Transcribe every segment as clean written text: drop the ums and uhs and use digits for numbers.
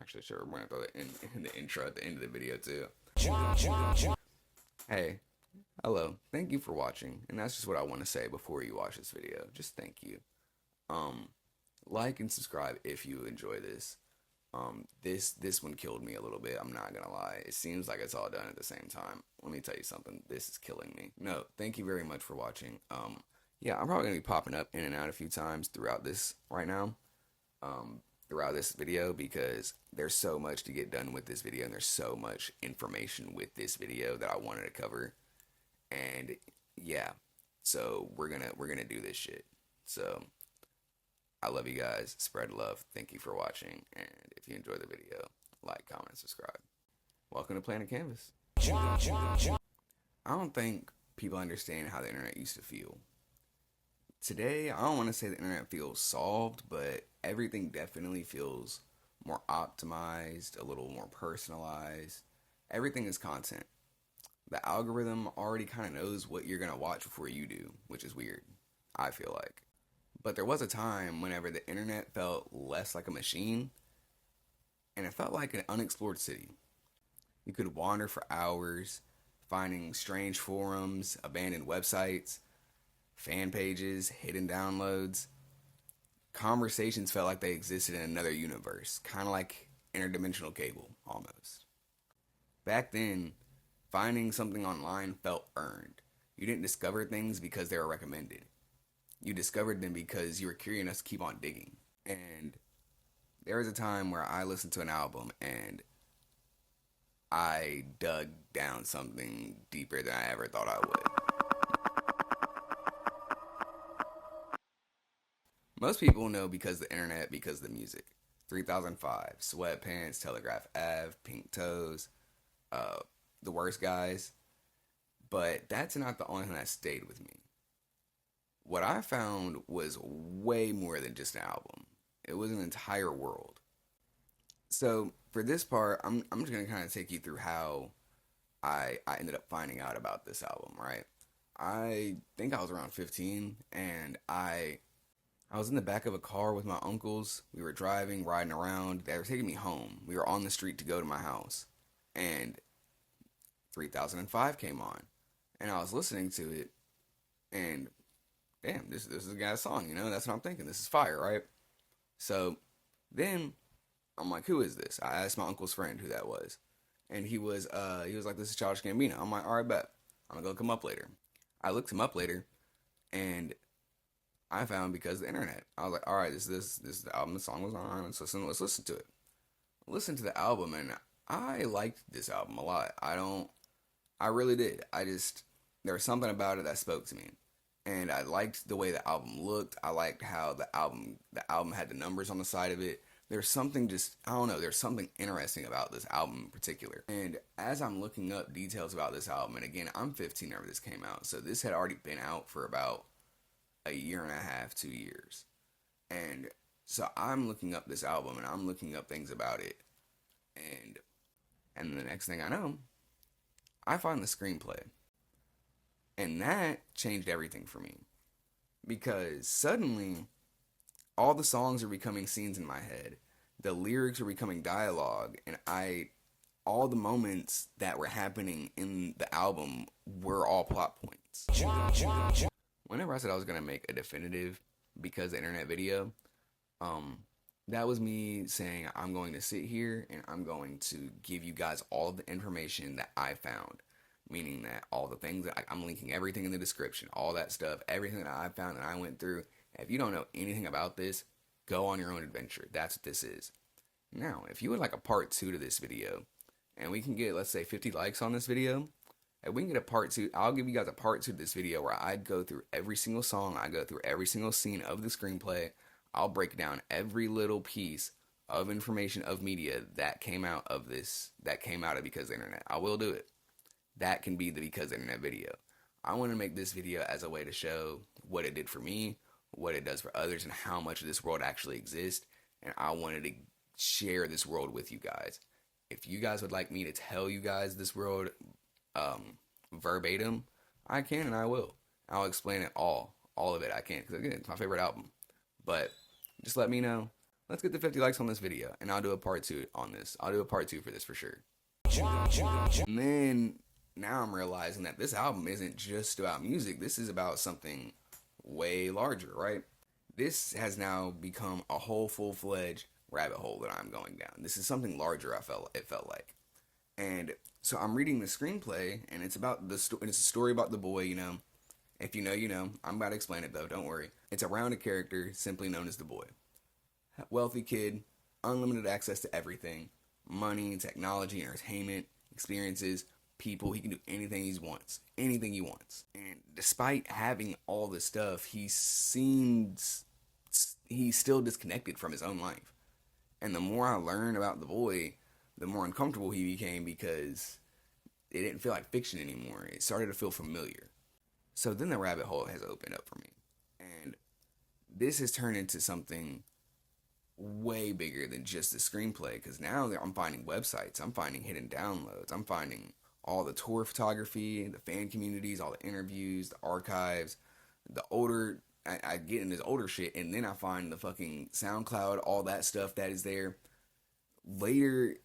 Actually, sure, we're gonna throw it in the intro at the end of the video too. Hey, hello, thank you for watching, and that's just what I want to say before you watch this video. Just thank you. Um, like and subscribe if you enjoy this. This one killed me a little bit. I'm not gonna lie. It seems like it's all done at the same time. Let me tell you something. This is killing me. No, thank you very much for watching. Yeah, I'm probably gonna be popping up in and out a few times throughout this right now. Throughout this video because there's so much to get done with this video and there's so much information with this video that I wanted to cover. And yeah, so we're gonna do this shit. So I love you guys. Spread love. Thank you for watching. And if you enjoy the video, like, comment, and subscribe. Welcome to Planet Canvas. I don't think people understand how the internet used to feel. Today, I don't want to say the internet feels solved, but everything definitely feels more optimized, a little more personalized. Everything is content. The algorithm already kind of knows what you're going to watch before you do, which is weird, I feel like. But there was a time whenever the internet felt less like a machine, and it felt like an unexplored city. You could wander for hours, finding strange forums, abandoned websites, fan pages, hidden downloads. Conversations felt like they existed in another universe, kind of like interdimensional cable, almost. Back then, finding something online felt earned. You didn't discover things because they were recommended. You discovered them because you were curious enough to keep on digging. And there was a time where I listened to an album and I dug down something deeper than I ever thought I would. Most people know because the internet, because the music. 3005, Sweatpants, Telegraph Ave, Pink Toes, The Worst Guys. But that's not the only thing that stayed with me. What I found was way more than just an album. It was an entire world. So for this part, I'm just going to kind of take you through how I ended up finding out about this album, right? I think I was around 15, and I was in the back of a car with my uncles. We were driving, riding around. They were taking me home. We were on the street to go to my house. And 3005 came on. And I was listening to it. And damn, this is a guy's song, you know? That's what I'm thinking. This is fire, right? So then I'm like, who is this? I asked my uncle's friend who that was. And he was like, this is Childish Gambino. I'm like, all right, bet. I'm going to look him up later. I looked him up later. And I found because of the internet. I was like, all right, this is the album. The song was on. Let's listen to it. I listened to the album, and I liked this album a lot. I really did. There was something about it that spoke to me, and I liked the way the album looked. I liked how the album had the numbers on the side of it. There's something I don't know. There's something interesting about this album in particular. And as I'm looking up details about this album, and again, I'm 15 whenever this came out, so this had already been out for about a year and a half, 2 years. And so I'm looking up this album and I'm looking up things about it. And the next thing I know, I find the screenplay. And that changed everything for me. Because suddenly, all the songs are becoming scenes in my head. The lyrics are becoming dialogue. And all the moments that were happening in the album were all plot points. Whenever I said I was going to make a definitive because the internet video, that was me saying I'm going to sit here and I'm going to give you guys all of the information that I found. Meaning that all the things that I'm linking everything in the description, all that stuff, everything that I found that I went through. If you don't know anything about this, go on your own adventure. That's what this is. Now, if you would like a part 2 to this video, and we can get, let's say, 50 likes on this video, if we can get a part 2, I'll give you guys a part 2 of this video where I go through every single song, I go through every single scene of the screenplay. I'll break down every little piece of information of media that came out of Because of the Internet. I will do it. That can be the Because of the Internet video. I want to make this video as a way to show what it did for me, what it does for others, and how much of this world actually exists. And I wanted to share this world with you guys. If you guys would like me to tell you guys this world verbatim, I can and I will. I'll explain it all of it. I can, because again, it's my favorite album. But just let me know Let's get to 50 likes on this video, and I'll do a part 2 on this. I'll do a part 2 for this for sure. And then, now I'm realizing that this album isn't just about music. This is about something way larger, right? This has now become a whole full-fledged rabbit hole that I'm going down. This is something larger, it felt like. And so I'm reading the screenplay, and it's about it's a story about the boy, you know. If you know, you know. I'm about to explain it, though. Don't worry. It's around a character simply known as the boy. Wealthy kid, unlimited access to everything. Money, technology, entertainment, experiences, people. He can do anything he wants. Anything he wants. And despite having all this stuff, he's still disconnected from his own life. And the more I learned about the boy, the more uncomfortable he became because it didn't feel like fiction anymore. It started to feel familiar. So then the rabbit hole has opened up for me. And this has turned into something way bigger than just the screenplay, because now I'm finding websites, I'm finding hidden downloads, I'm finding all the tour photography, the fan communities, all the interviews, the archives, the older, I get in this older shit, and then I find the fucking SoundCloud, all that stuff that is there. Later,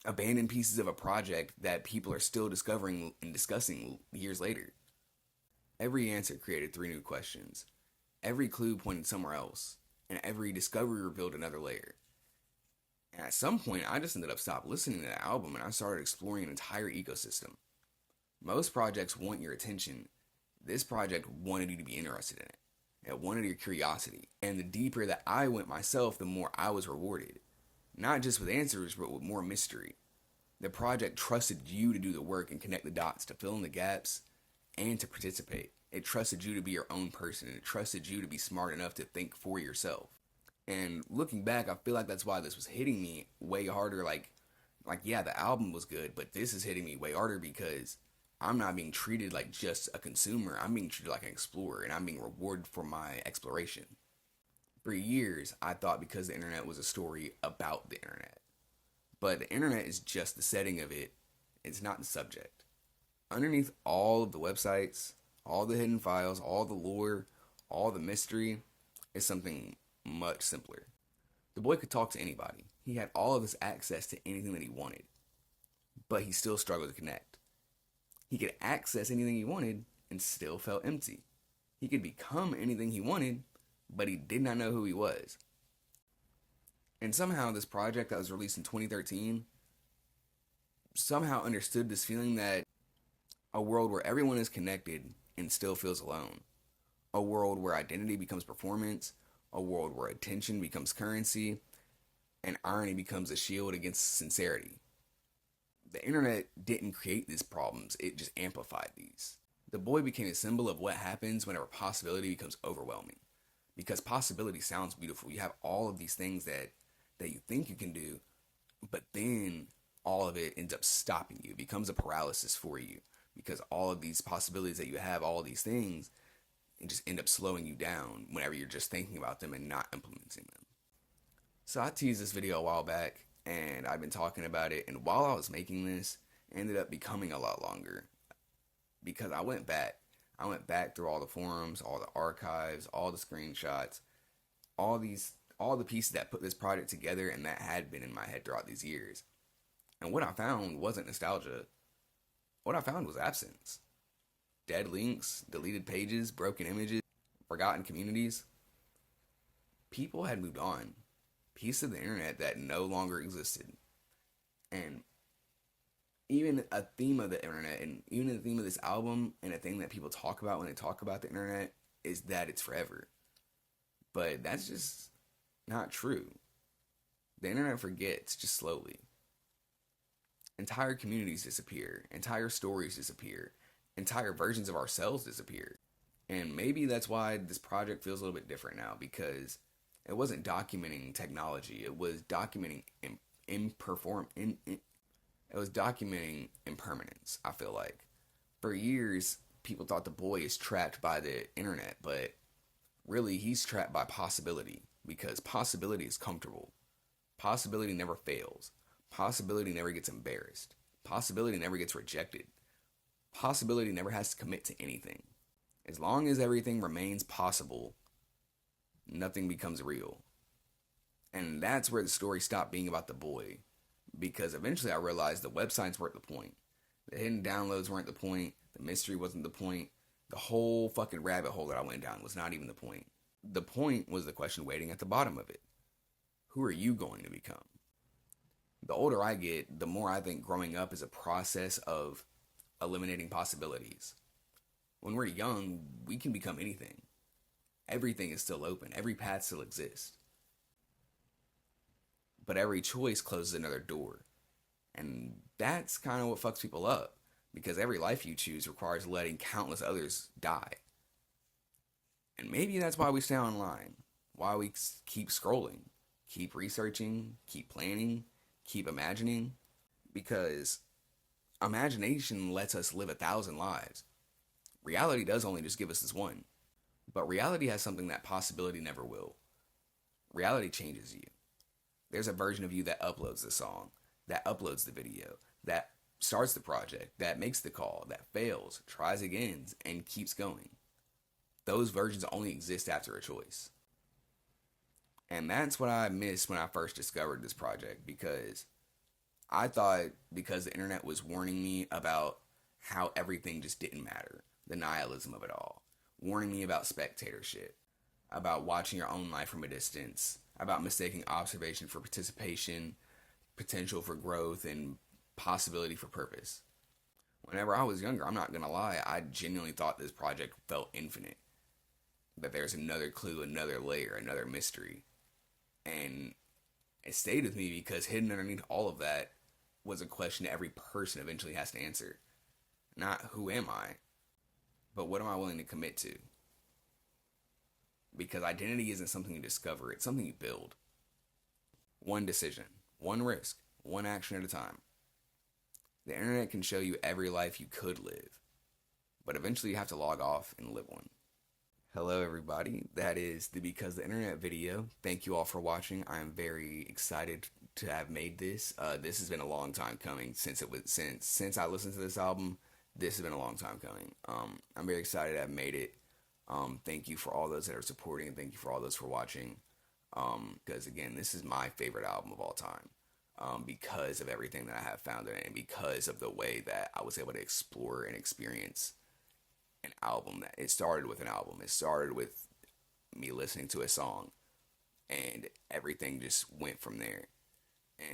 abandoned pieces of a project that people are still discovering and discussing years later. Every answer created 3 new questions. Every clue pointed somewhere else. And every discovery revealed another layer. And at some point, I just ended up stopped listening to that album and I started exploring an entire ecosystem. Most projects want your attention. This project wanted you to be interested in it. It wanted your curiosity. And the deeper that I went myself, the more I was rewarded. Not just with answers, but with more mystery. The project trusted you to do the work and connect the dots, to fill in the gaps, and to participate. It trusted you to be your own person, and it trusted you to be smart enough to think for yourself. And looking back, I feel like that's why this was hitting me way harder. Like yeah, the album was good, but this is hitting me way harder because I'm not being treated like just a consumer. I'm being treated like an explorer, and I'm being rewarded for my exploration. For years, I thought because the internet was a story about the internet. But the internet is just the setting of it. It's not the subject. Underneath all of the websites, all the hidden files, all the lore, all the mystery, is something much simpler. The boy could talk to anybody. He had all of this access to anything that he wanted. But he still struggled to connect. He could access anything he wanted and still felt empty. He could become anything he wanted, but he did not know who he was. And somehow this project that was released in 2013 somehow understood this feeling that a world where everyone is connected and still feels alone. A world where identity becomes performance. A world where attention becomes currency. And irony becomes a shield against sincerity. The internet didn't create these problems, it just amplified these. The boy became a symbol of what happens whenever possibility becomes overwhelming. Because possibility sounds beautiful. You have all of these things that you think you can do, but then all of it ends up stopping you. It becomes a paralysis for you. Because all of these possibilities that you have, all of these things, and just end up slowing you down whenever you're just thinking about them and not implementing them. So I teased this video a while back, and I've been talking about it, and while I was making this, it ended up becoming a lot longer. Because I went back through all the forums, all the archives, all the screenshots, all the pieces that put this project together and that had been in my head throughout these years. And what I found wasn't nostalgia. What I found was absence. Dead links, deleted pages, broken images, forgotten communities. People had moved on. Pieces of the internet that no longer existed. And even a theme of the internet, and even the theme of this album, and a thing that people talk about when they talk about the internet, is that it's forever. But that's just not true. The internet forgets, just slowly. Entire communities disappear. Entire stories disappear. Entire versions of ourselves disappear. And maybe that's why this project feels a little bit different now, because it wasn't documenting technology. It was documenting it was documenting impermanence, I feel like. For years, people thought the boy is trapped by the internet, but really he's trapped by possibility, because possibility is comfortable. Possibility never fails. Possibility never gets embarrassed. Possibility never gets rejected. Possibility never has to commit to anything. As long as everything remains possible, nothing becomes real. And that's where the story stopped being about the boy. Because eventually I realized the websites weren't the point. The hidden downloads weren't the point. The mystery wasn't the point. The whole fucking rabbit hole that I went down was not even the point. The point was the question waiting at the bottom of it. Who are you going to become? The older I get, the more I think growing up is a process of eliminating possibilities. When we're young, we can become anything. Everything is still open. Every path still exists. But every choice closes another door. And that's kind of what fucks people up. Because every life you choose requires letting countless others die. And maybe that's why we stay online. Why we keep scrolling. Keep researching. Keep planning. Keep imagining. Because imagination lets us live 1,000 lives. Reality does only just give us this one. But reality has something that possibility never will. Reality changes you. There's a version of you that uploads the song, that uploads the video, that starts the project, that makes the call, that fails, tries again, and keeps going. Those versions only exist after a choice. And that's what I missed when I first discovered this project, because I thought because the internet was warning me about how everything just didn't matter, the nihilism of it all, warning me about spectatorship, about watching your own life from a distance, about mistaking observation for participation, potential for growth, and possibility for purpose. Whenever I was younger, I'm not gonna lie, I genuinely thought this project felt infinite. That there's another clue, another layer, another mystery. And it stayed with me because hidden underneath all of that was a question every person eventually has to answer. Not who am I, but what am I willing to commit to? Because identity isn't something you discover, it's something you build. One decision, one risk, one action at a time. The internet can show you every life you could live, but eventually you have to log off and live one. Hello everybody, that is the Because the Internet video. Thank you all for watching. I am very excited to have made this. This has been a long time coming since I listened to this album. This has been a long time coming. I'm very excited to have made it. Thank you for all those that are supporting, and thank you for all those for watching. Because again, this is my favorite album of all time. Because of everything that I have found in it, and because of the way that I was able to explore and experience an album. That it started with an album. It started with me listening to a song, and everything just went from there.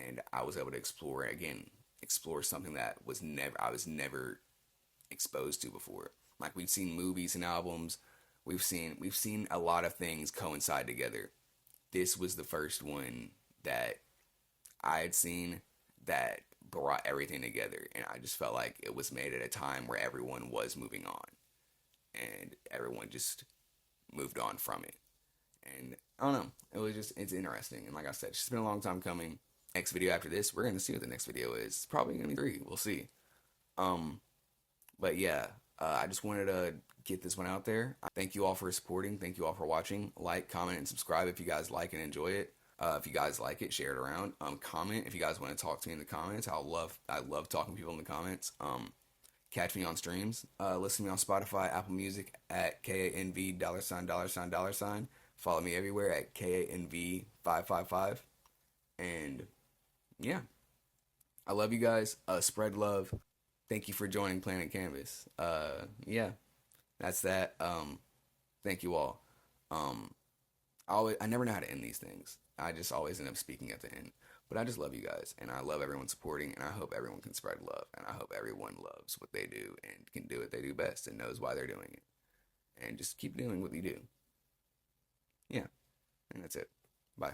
And I was able to explore something that I was never exposed to before. Like, we've seen movies and albums, we've seen a lot of things coincide together. This was the first one that I had seen that brought everything together, and I just felt like it was made at a time where everyone was moving on, and everyone just moved on from it. And I don't know, it's interesting. And like I said, it's just been a long time coming. Next video after this, we're gonna see what the next video is. It's probably gonna be 3. We'll see. But yeah, I just wanted to get this one out there. Thank you all for supporting. Thank you all for watching. Like, comment, and subscribe if you guys like and enjoy it. If you guys like it, share it around. Comment if you guys want to talk to me in the comments. I love talking to people in the comments. Catch me on streams. Listen to me on Spotify, Apple Music at KANV $$. Follow me everywhere at KANV555. And yeah, I love you guys. Spread love. Thank you for joining Planet Canvas. Yeah, that's that. Thank you all. I never know how to end these things. I just always end up speaking at the end. But I just love you guys, and I love everyone supporting, and I hope everyone can spread love, and I hope everyone loves what they do and can do what they do best and knows why they're doing it. And just keep doing what you do. Yeah, and that's it. Bye.